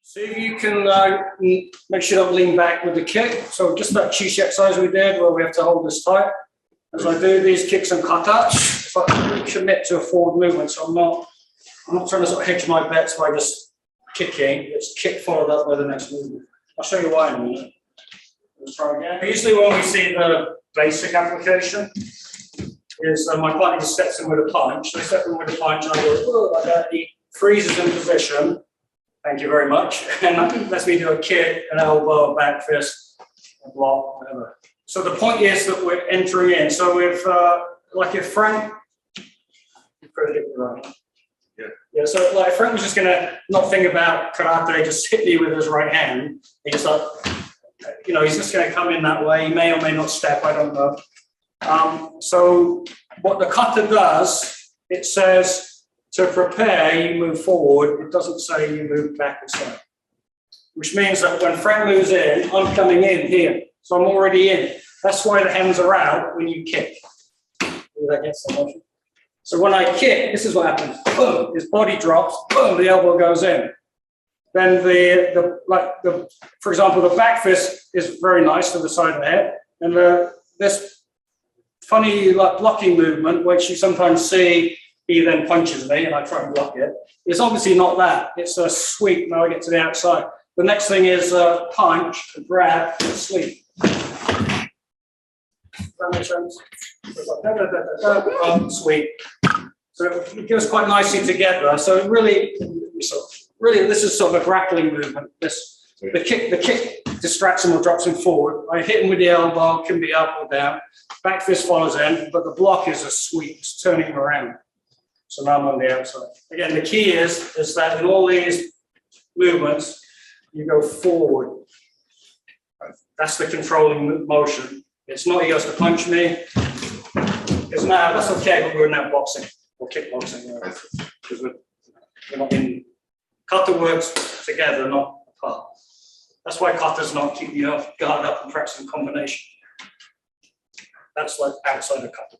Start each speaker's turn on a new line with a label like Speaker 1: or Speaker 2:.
Speaker 1: See if you can make sure you don't lean back with the kick. So just that chi exercise we did where we have to hold this tight. As I do these kicks and kata, if I commit to a forward movement, so I'm not trying to sort of hedge my bets by just kicking. It's kick followed up by the next movement. I'll show you why in a minute. Let's try again. Usually when we see the basic application, is my partner just steps in with a punch. They step in with a punch and I go, like that. He freezes in position. Thank you very much. And that lets me do a kick, an elbow, a back fist, a block, whatever. So the point is that we're entering in. So with, like if Frank, yeah, so like Frank was just gonna not think about karate, just hit me with his right hand. He's like, you know, he's just gonna come in that way. He may or may not step, I don't know. So what the kata does, it says, to prepare, you move forward. It doesn't say you move back and side. Which means that when Frank moves in, I'm coming in here. So I'm already in. That's why the hands are out when you kick. That gets the motion. So when I kick, this is what happens. Boom, his body drops, boom, the elbow goes in. Then for example, the back fist is very nice to the side of the head. And this funny blocking movement, which you sometimes see, he then punches me and I try and block it. It's obviously not that. It's a sweep. Now I get to the outside. The next thing is a punch, a grab, a sweep. Does that make sense? Sweep. So it goes quite nicely together. So really, this is sort of a grappling movement. The kick distracts him or drops him forward. I hit him with the elbow, can be up or down. Back fist follows in, but the block is a sweep. It's turning him around. So now I'm on the outside. Again, the key is that in all these movements, you go forward. That's the controlling motion. It's not he has to punch me. It's now, that's okay, but we're now boxing or kickboxing. Because we're not in. Kata works together, not apart. That's why kata's not keeping you guard up and practicing combination. That's like outside of kata.